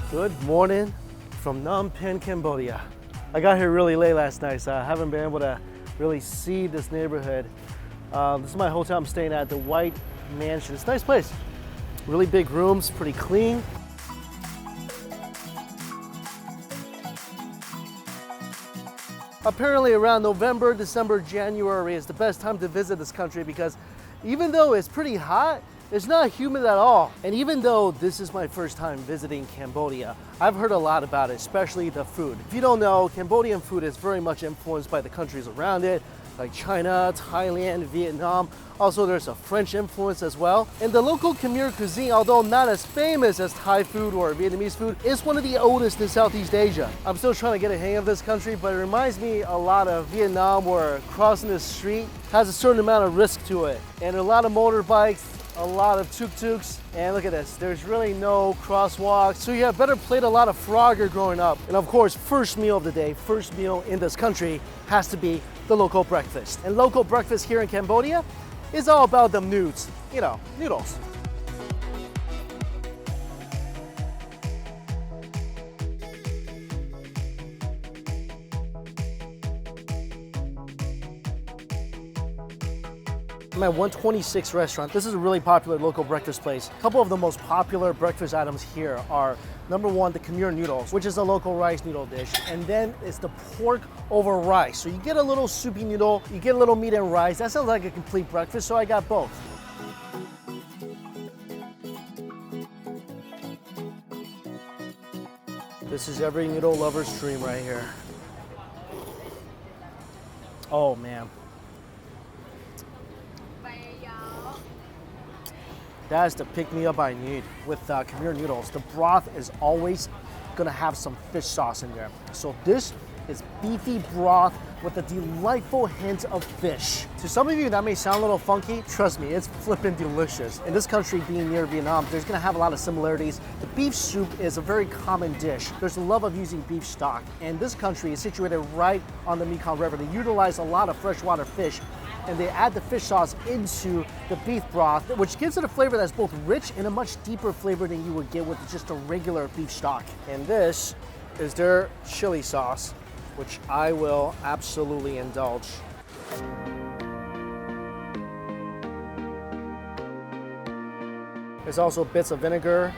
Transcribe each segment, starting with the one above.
Good morning from Phnom Penh, Cambodia. I got here really late last night, so I haven't been able to really see this neighborhood. This is my hotel I'm staying at, the White Mansion. It's a nice place. Really big rooms, pretty clean. Apparently around November, December, January is the best time to visit this country because even though it's pretty hot, it's not humid at all. And even though this is my first time visiting Cambodia, I've heard a lot about it, especially the food. If you don't know, Cambodian food is very much influenced by the countries around it, like China, Thailand, Vietnam. Also, there's a French influence as well. And the local Khmer cuisine, although not as famous as Thai food or Vietnamese food, is one of the oldest in Southeast Asia. I'm still trying to get a hang of this country, but it reminds me a lot of Vietnam, where crossing the street has a certain amount of risk to it. And a lot of motorbikes, a lot of tuk-tuks, and look at this, there's really no crosswalks, so you better played a lot of Frogger growing up. And of course, first meal of the day, first meal in this country has to be the local breakfast. And local breakfast here in Cambodia is all about them nudes, you know, noodles. I'm at 126 restaurant. This is a really popular local breakfast place. A couple of the most popular breakfast items here are number one, the Khmer noodles, which is a local rice noodle dish. And then it's the pork over rice. So you get a little soupy noodle, you get a little meat and rice. That sounds like a complete breakfast, so I got both. This is every noodle lover's dream right here. Oh man. That's the pick-me-up I need with Khmer noodles. The broth is always gonna have some fish sauce in there. So this is beefy broth with a delightful hint of fish. To some of you, that may sound a little funky. Trust me, it's flippin' delicious. In this country, being near Vietnam, there's gonna have a lot of similarities. The beef soup is a very common dish. There's a love of using beef stock. And this country is situated right on the Mekong River. They utilize a lot of freshwater fish, and they add the fish sauce into the beef broth, which gives it a flavor that's both rich and a much deeper flavor than you would get with just a regular beef stock. And this is their chili sauce, which I will absolutely indulge. There's also bits of vinegar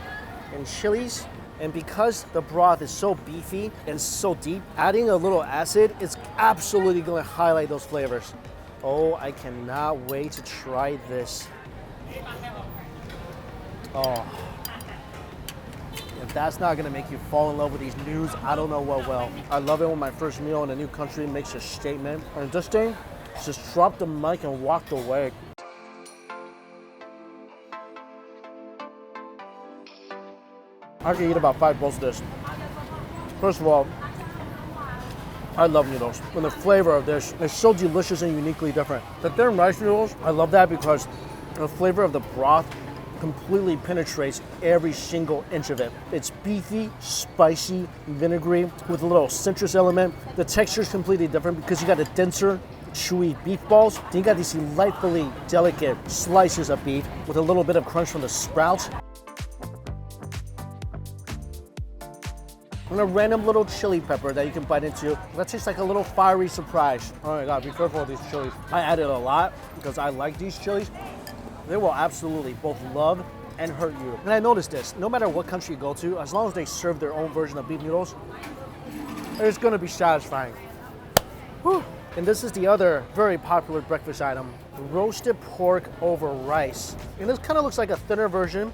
and chilies. And because the broth is so beefy and so deep, adding a little acid is absolutely gonna highlight those flavors. Oh, I cannot wait to try this. Oh. If that's not gonna make you fall in love with these noodles, I don't know what will. I love it when my first meal in a new country makes a statement. And this thing, just dropped the mic and walked away. I could eat about 5 bowls of this. First of all, I love noodles. And the flavor of this is so delicious and uniquely different. The thin rice noodles, I love that because the flavor of the broth completely penetrates every single inch of it. It's beefy, spicy, vinegary with a little citrus element. The texture is completely different because you got the denser, chewy beef balls. Then you got these delightfully delicate slices of beef with a little bit of crunch from the sprouts. And a random little chili pepper that you can bite into. That tastes like a little fiery surprise. Oh my God, be careful with these chilies. I added a lot because I like these chilies. They will absolutely both love and hurt you. And I noticed this, no matter what country you go to, as long as they serve their own version of beef noodles, it's gonna be satisfying. Whew. And this is the other very popular breakfast item, roasted pork over rice. And this kind of looks like a thinner version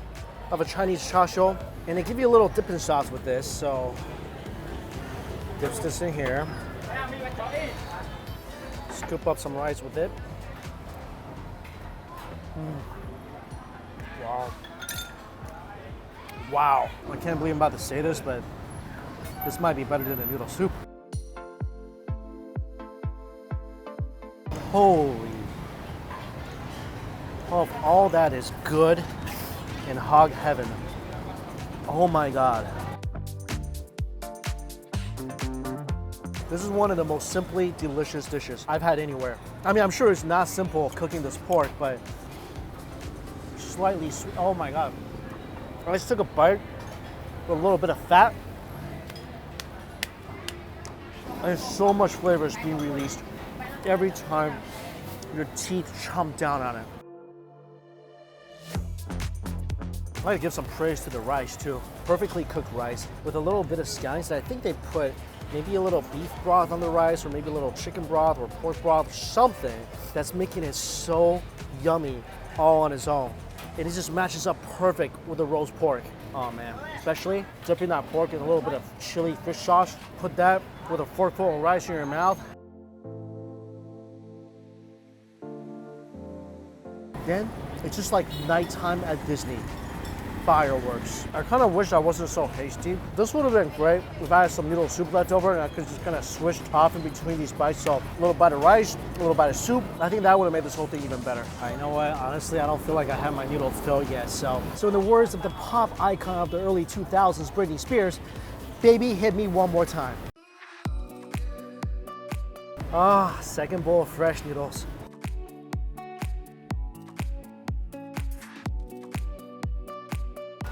of a Chinese char siu. And they give you a little dipping sauce with this, so dips this in here. Scoop up some rice with it. Wow. Wow. I can't believe I'm about to say this, but this might be better than the noodle soup. Holy. Of all that is good in hog heaven. Oh my God. This is one of the most simply delicious dishes I've had anywhere. I mean, I'm sure it's not simple cooking this pork, but slightly sweet. Oh my God. I just took a bite with a little bit of fat. And so much flavor is being released every time your teeth chomp down on it. I'd like to give some praise to the rice too. Perfectly cooked rice with a little bit of scallions. I think they put maybe a little beef broth on the rice, or maybe a little chicken broth or pork broth, something that's making it so yummy all on its own. And it just matches up perfect with the roast pork. Oh man, especially dipping that pork in a little bit of chili fish sauce. Put that with a forkful of rice in your mouth. Then it's just like nighttime at Disney. Fireworks. I kind of wish I wasn't so hasty. This would have been great if I had some noodle soup left over and I could just kind of switch off in between these bites. So a little bite of rice, a little bite of soup. I think that would have made this whole thing even better. You know what? Honestly, I don't feel like I have my noodle filled yet. So in the words of the pop icon of the early 2000s, Britney Spears, baby, hit me one more time. Ah, second bowl of fresh noodles.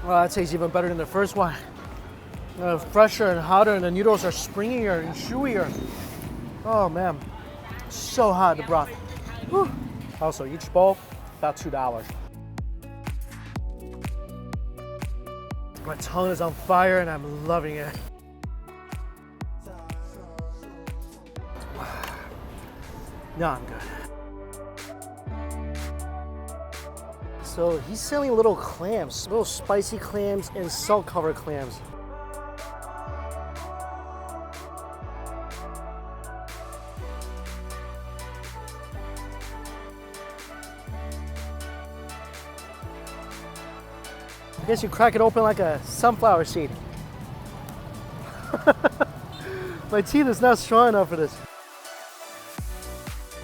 Well, that tastes even better than the first one. Fresher and hotter, and the noodles are springier and chewier. Oh man, so hot, the broth. Whew. Also, each bowl, about $2. My tongue is on fire and I'm loving it. Now I'm good. So he's selling little clams, little spicy clams and salt-covered clams. I guess you crack it open like a sunflower seed. My teeth is not strong enough for this.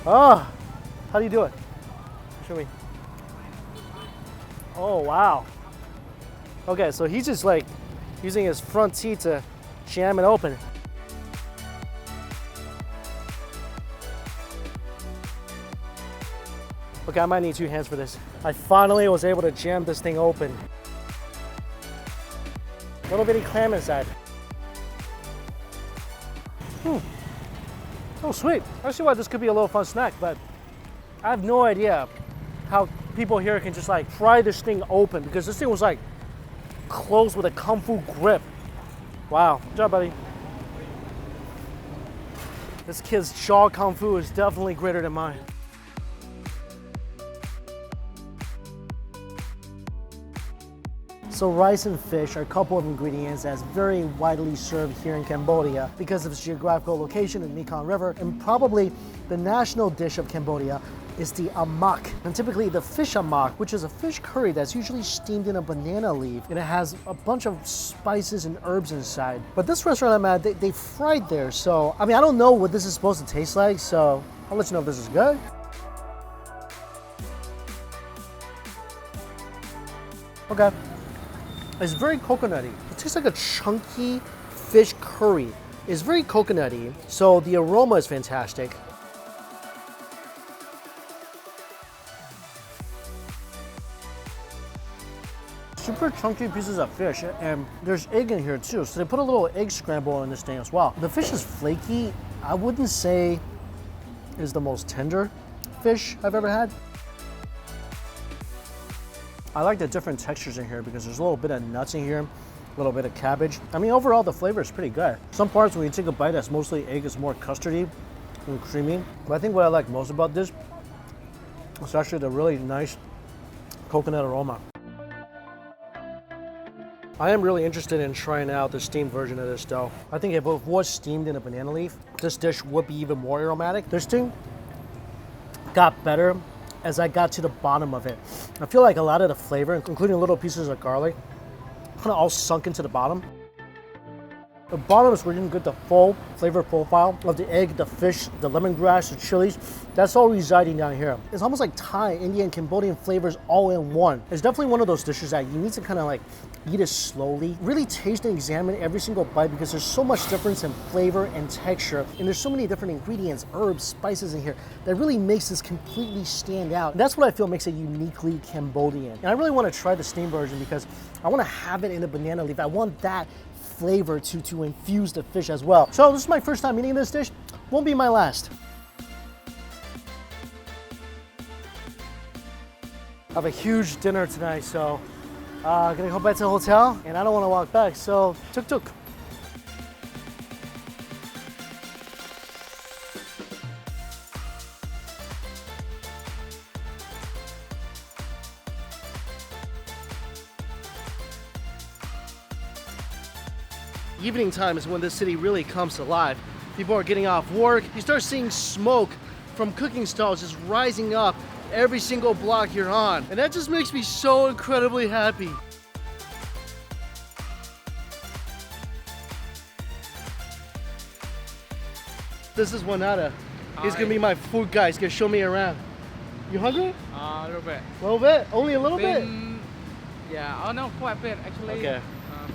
Oh, how do you do it? Show me. Oh, wow. Okay, so he's just like using his front teeth to jam it open. Okay, I might need 2 hands for this. I finally was able to jam this thing open. Little bitty clam inside. Oh, sweet. I see why this could be a little fun snack, but I have no idea how people here can just like pry this thing open, because this thing was like closed with a kung fu grip. Wow, good job, buddy. This kid's jaw kung fu is definitely greater than mine. So rice and fish are a couple of ingredients that's very widely served here in Cambodia because of its geographical location in the Mekong River, and probably the national dish of Cambodia is the amak, and typically the fish amak, which is a fish curry that's usually steamed in a banana leaf, and it has a bunch of spices and herbs inside. But this restaurant I'm at, they fried there, so I mean, I don't know what this is supposed to taste like, so I'll let you know if this is good. Okay, it's very coconutty. It tastes like a chunky fish curry. It's very coconutty, so the aroma is fantastic. Super chunky pieces of fish, and there's egg in here too, so they put a little egg scramble in this thing as well. The fish is flaky. I wouldn't say is the most tender fish I've ever had. I like the different textures in here because there's a little bit of nuts in here, a little bit of cabbage. I mean, overall the flavor is pretty good. Some parts when you take a bite that's mostly egg is more custardy and creamy, but I think what I like most about this is actually the really nice coconut aroma. I am really interested in trying out the steamed version of this dough. I think if it was steamed in a banana leaf, this dish would be even more aromatic. This thing got better as I got to the bottom of it. I feel like a lot of the flavor, including little pieces of garlic, kind of all sunk into the bottom. The bottom is where you can get the full flavor profile of the egg, the fish, the lemongrass, the chilies. That's all residing down here. It's almost like Thai, Indian, Cambodian flavors all in one. It's definitely one of those dishes that you need to kind of like Eat it slowly. Really taste and examine every single bite because there's so much difference in flavor and texture. And there's so many different ingredients, herbs, spices in here that really makes this completely stand out. And that's what I feel makes it uniquely Cambodian. And I really want to try the steamed version because I want to have it in a banana leaf. I want that flavor to infuse the fish as well. So this is my first time eating this dish. Won't be my last. I have a huge dinner tonight, so gonna go back to the hotel, and I don't want to walk back, so tuk-tuk. Evening time is when this city really comes alive. People are getting off work. You start seeing smoke from cooking stalls just rising up every single block you're on. And that just makes me so incredibly happy. This is Wanada. He's gonna be my food guy. He's gonna show me around. You hungry? A little bit. A little bit? Only a little bit? Yeah, oh no, quite a bit actually. Okay.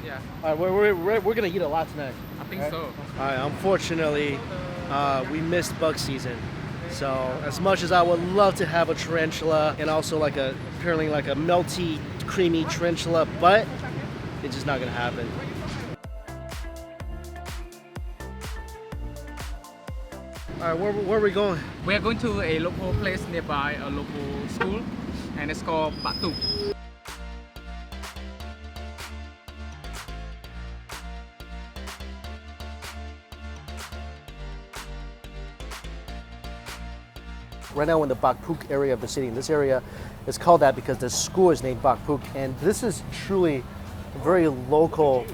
Yeah. All right, we're gonna eat a lot tonight. I think so. All right, unfortunately, we missed bug season. So as much as I would love to have a tarantula and also apparently like a melty, creamy tarantula, but it's just not gonna happen. All right, where are we going? We are going to a local place nearby a local school, and it's called Touk. Right now in the Bak Puk area of the city, and this area is called that because the school is named Bak Puk, and this is truly a very local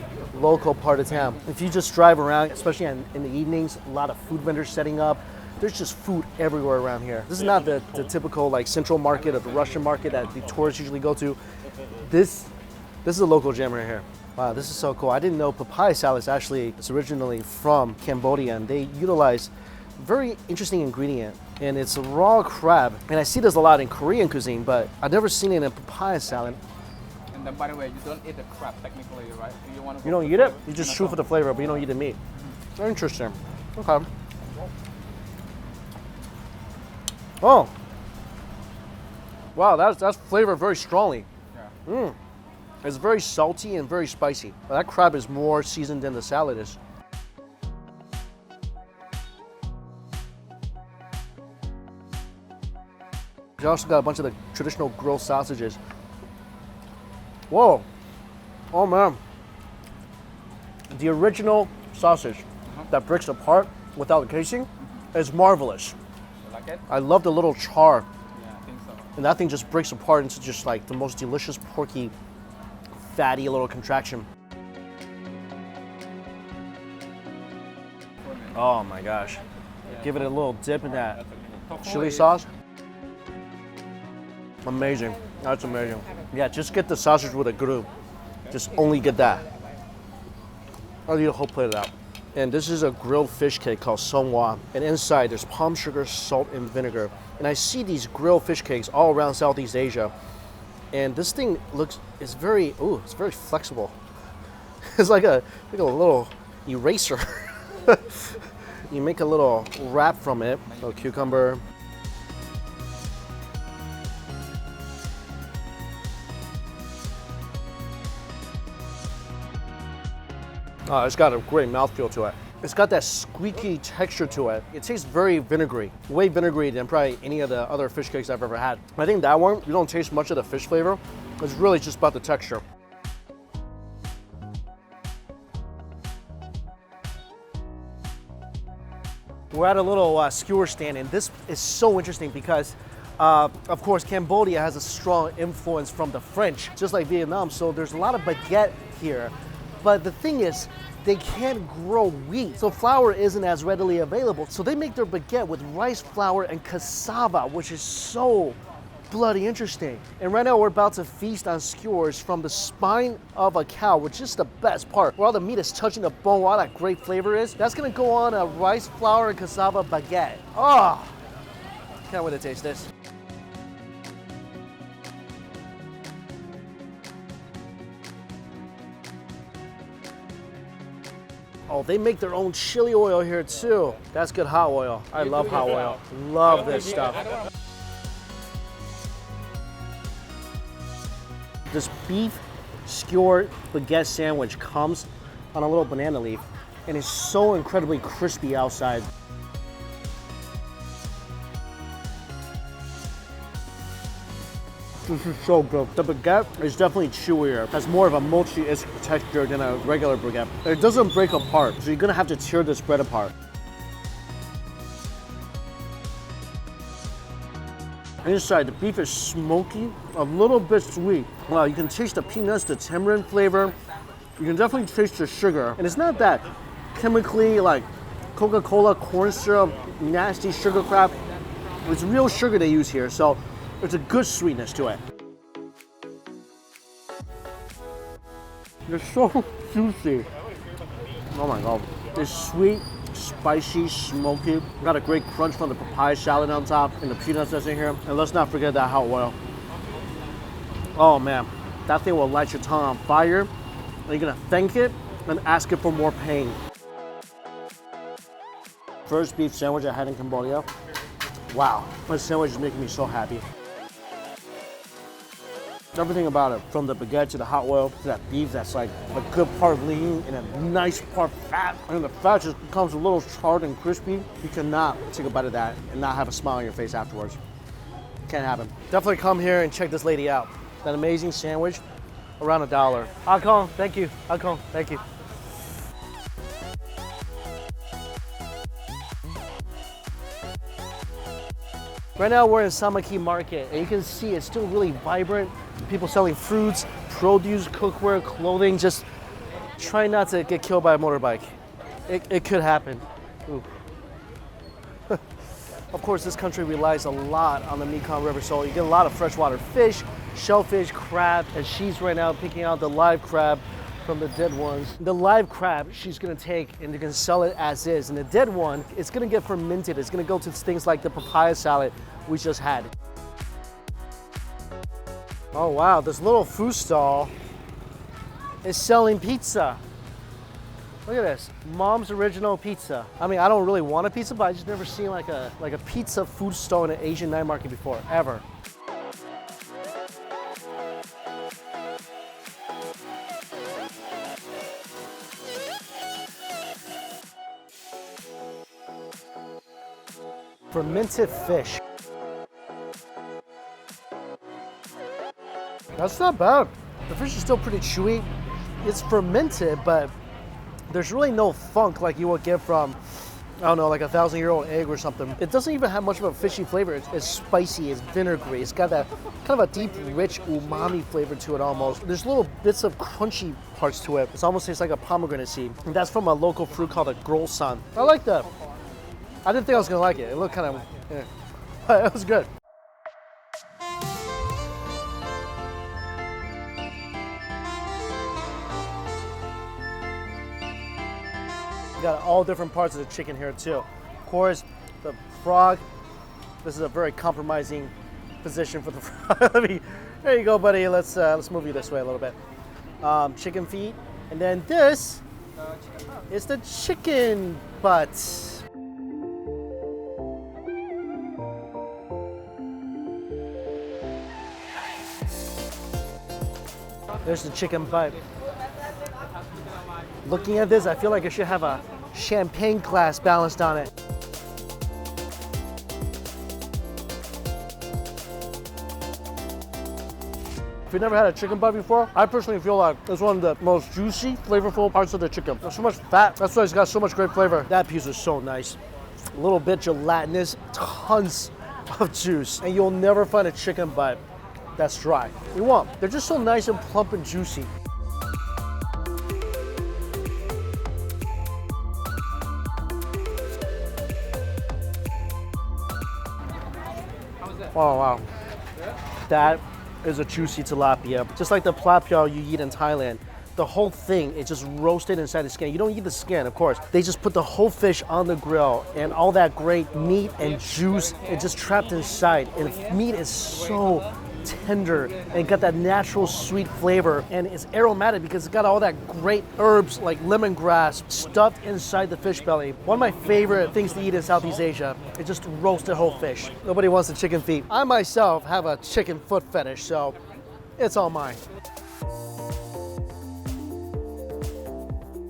part of town. If you just drive around, especially in the evenings, a lot of food vendors setting up. There's just food everywhere around here. This is not the typical like central market or the Russian market that the tourists usually go to. This is a local gem right here. Wow, this is so cool. I didn't know papaya salad is originally from Cambodia, and they utilize a very interesting ingredient, and it's a raw crab. And I see this a lot in Korean cuisine, but I've never seen it in a papaya salad. And then, by the way, you don't eat the crab technically, right? You don't eat it? You just chew for the flavor, but you don't eat the meat. Very interesting. Okay. Oh. Wow, that's flavored very strongly. Yeah. It's very salty and very spicy. That crab is more seasoned than the salad is. You also got a bunch of the traditional grilled sausages. Whoa. Oh man. The original sausage that breaks apart without the casing is marvelous. You like it? I love the little char. Yeah, I think so. And that thing just breaks apart into just like the most delicious, porky, fatty little contraction. Oh my gosh. Give it a little dip in that chili sauce. Amazing. That's amazing. Yeah, just get the sausage with a group. Just only get that. I'll eat a whole plate of that. And this is a grilled fish cake called songhwa. And inside there's palm sugar, salt, and vinegar. And I see these grilled fish cakes all around Southeast Asia. And this thing it's very flexible. It's like a little eraser. You make a little wrap from it, a little cucumber. Oh, it's got a great mouthfeel to it. It's got that squeaky texture to it. It tastes very vinegary, way vinegary than probably any of the other fish cakes I've ever had. I think that one, you don't taste much of the fish flavor. It's really just about the texture. We're at a little skewer stand, and this is so interesting because, of course, Cambodia has a strong influence from the French, just like Vietnam, so there's a lot of baguette here. But the thing is, they can't grow wheat, so flour isn't as readily available. So they make their baguette with rice flour and cassava, which is so bloody interesting. And right now we're about to feast on skewers from the spine of a cow, which is the best part, where all the meat is touching the bone, where all that great flavor is. That's gonna go on a rice flour and cassava baguette. Oh, can't wait to taste this. Oh, they make their own chili oil here too. That's good hot oil. I love hot oil. Love this stuff. This beef skewer baguette sandwich comes on a little banana leaf and is so incredibly crispy outside. This is so good. The baguette is definitely chewier. Has more of a mochi-ish texture than a regular baguette. It doesn't break apart, so you're gonna have to tear this bread apart. Inside, the beef is smoky, a little bit sweet. Wow, you can taste the peanuts, the tamarind flavor. You can definitely taste the sugar. And it's not that chemically like Coca-Cola, corn syrup, nasty sugar crap. It's real sugar they use here, so there's a good sweetness to it. It's so juicy. Oh my God. It's sweet, spicy, smoky. Got a great crunch from the papaya salad on top and the peanuts that's in here. And let's not forget that hot oil. Oh man, that thing will light your tongue on fire. And you're gonna thank it and ask it for more pain. First beef sandwich I had in Cambodia. Wow, this sandwich is making me so happy. Everything about it, from the baguette to the hot oil to that beef that's like a good part lean and a nice part fat. And the fat just becomes a little charred and crispy. You cannot take a bite of that and not have a smile on your face afterwards. Can't happen. Definitely come here and check this lady out. That amazing sandwich, around $1. Akong, thank you. Akong, thank you. Right now we're in Samaki Market, and you can see it's still really vibrant. People selling fruits, produce, cookware, clothing. Just try not to get killed by a motorbike. It could happen. Ooh. Of course, this country relies a lot on the Mekong River, so you get a lot of freshwater fish, shellfish, crab, and she's right now picking out the live crab from the dead ones. The live crab she's gonna take and they're gonna sell it as is, and the dead one, it's gonna get fermented. It's gonna go to things like the papaya salad we just had. Oh wow, this little food stall is selling pizza. Look at this, Mom's Original Pizza. I mean, I don't really want a pizza, but I just never seen like a pizza food stall in an Asian night market before, ever. Fermented fish. That's not bad. The fish is still pretty chewy. It's fermented, but there's really no funk like you would get from, I don't know, like a 1,000-year-old egg or something. It doesn't even have much of a fishy flavor. It's spicy, it's vinegary. It's got that kind of a deep, rich umami flavor to it almost. There's little bits of crunchy parts to it. It almost tastes like a pomegranate seed. And that's from a local fruit called a grolsan. I like that. I didn't think I was gonna like it. It looked kind of, but it was good. You got all different parts of the chicken here too. Of course, the frog. This is a very compromising position for the frog. There you go, buddy. Let's move you this way a little bit. Chicken feet, and then this is the chicken butt. There's the chicken butt. Looking at this, I feel like it should have a champagne glass balanced on it. If you've never had a chicken butt before, I personally feel like it's one of the most juicy, flavorful parts of the chicken. There's so much fat. That's why it's got so much great flavor. That piece is so nice. A little bit gelatinous, tons of juice. And you'll never find a chicken butt that's dry. You won't. They're just so nice and plump and juicy. Oh wow, that is a juicy tilapia. Just like the plapia you eat in Thailand. The whole thing is just roasted inside the skin. You don't eat the skin, of course. They just put the whole fish on the grill and all that great meat and juice is just trapped inside. And the meat is so tender and got that natural sweet flavor. And it's aromatic because it's got all that great herbs like lemongrass stuffed inside the fish belly. One of my favorite things to eat in Southeast Asia is just roasted whole fish. Nobody wants the chicken feet. I myself have a chicken foot fetish, so it's all mine.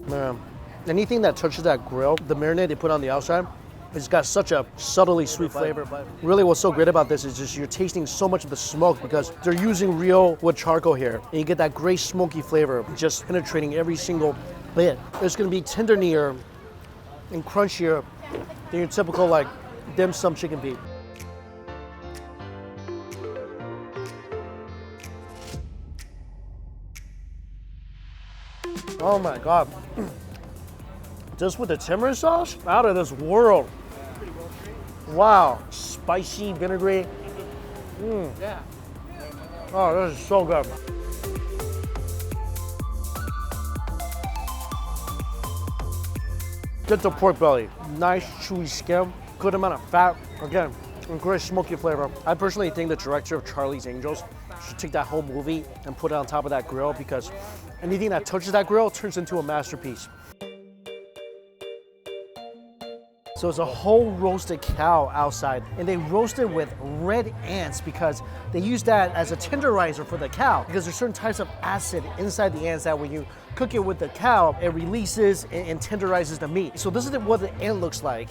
Man, anything that touches that grill, the marinade they put on the outside, it's got such a subtly sweet flavor. But really what's so great about this is just you're tasting so much of the smoke because they're using real wood charcoal here. And you get that great smoky flavor just penetrating every single bit. It's gonna be tenderier and crunchier than your typical like dim sum chicken feet. Oh my God. Just with the tamarind sauce, out of this world. Wow, spicy, vinegary. Yeah. Oh, this is so good. Get the pork belly. Nice, chewy skin, good amount of fat. Again, and great smoky flavor. I personally think the director of Charlie's Angels should take that whole movie and put it on top of that grill because anything that touches that grill turns into a masterpiece. So it's a whole roasted cow outside, and they roast it with red ants because they use that as a tenderizer for the cow because there's certain types of acid inside the ants that when you cook it with the cow, it releases and tenderizes the meat. So this is what the ant looks like.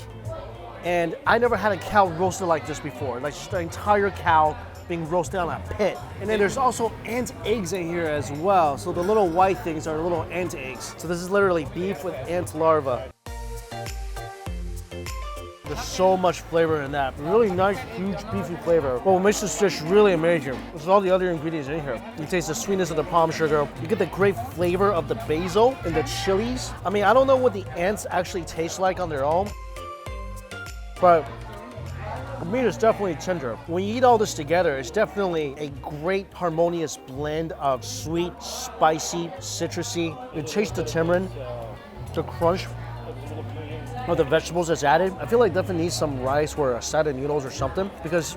And I never had a cow roasted like this before, like just the entire cow being roasted on a pit. And then there's also ant eggs in here as well. So the little white things are little ant eggs. So this is literally beef with ant larvae. There's so much flavor in that. Really nice, huge, beefy flavor. But what makes this dish really amazing is all the other ingredients in here. You taste the sweetness of the palm sugar. You get the great flavor of the basil and the chilies. I mean, I don't know what the ants actually taste like on their own, but the meat is definitely tender. When you eat all this together, it's definitely a great harmonious blend of sweet, spicy, citrusy. You taste the tamarind, the crunch of the vegetables that's added. I feel like definitely needs some rice or a side of noodles or something because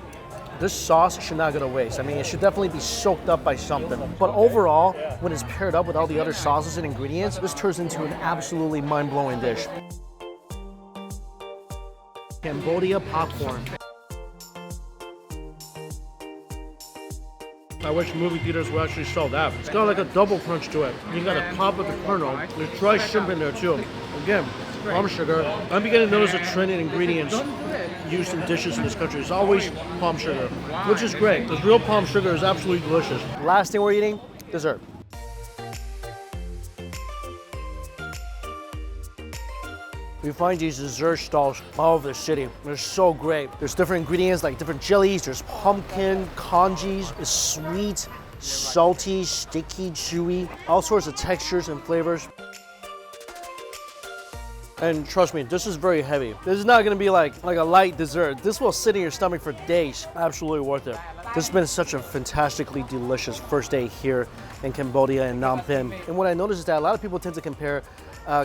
this sauce should not go to waste. I mean, it should definitely be soaked up by something. But overall, when it's paired up with all the other sauces and ingredients, this turns into an absolutely mind-blowing dish. Cambodia popcorn. I wish movie theaters would actually sell that. It's got like a double crunch to it. You got a pop of the kernel. There's dry shrimp in there too. Again, palm sugar. I'm beginning to notice a trend in ingredients used in dishes in this country. It's always palm sugar, which is great because real palm sugar is absolutely delicious. Last thing we're eating, dessert. We find these dessert stalls all over the city. They're so great. There's different ingredients like different chilies. There's pumpkin, congee. It's sweet, salty, sticky, chewy. All sorts of textures and flavors. And trust me, this is very heavy. This is not gonna be like a light dessert. This will sit in your stomach for days. Absolutely worth it. This has been such a fantastically delicious first day here in Cambodia and Phnom Penh. And what I noticed is that a lot of people tend to compare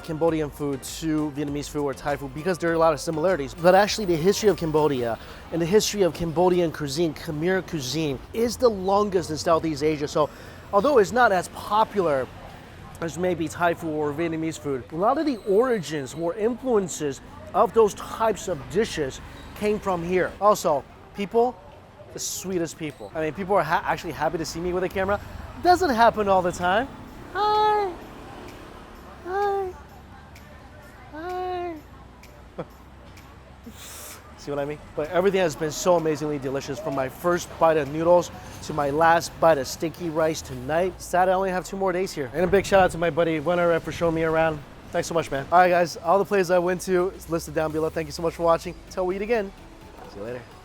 Cambodian food to Vietnamese food or Thai food because there are a lot of similarities. But actually the history of Cambodia and the history of Cambodian cuisine, Khmer cuisine, is the longest in Southeast Asia. So although it's not as popular as maybe Thai food or Vietnamese food, a lot of the origins or influences of those types of dishes came from here. Also, people, the sweetest people. I mean, people are actually happy to see me with a camera. Doesn't happen all the time. Hi. Hi. Hi. See what I mean? But everything has been so amazingly delicious, from my first bite of noodles to my last bite of sticky rice tonight. Sad I only have 2 more days here. And a big shout out to my buddy Winner for showing me around. Thanks so much, man. All right, guys, all the places I went to is listed down below. Thank you so much for watching. Till we eat again. See you later.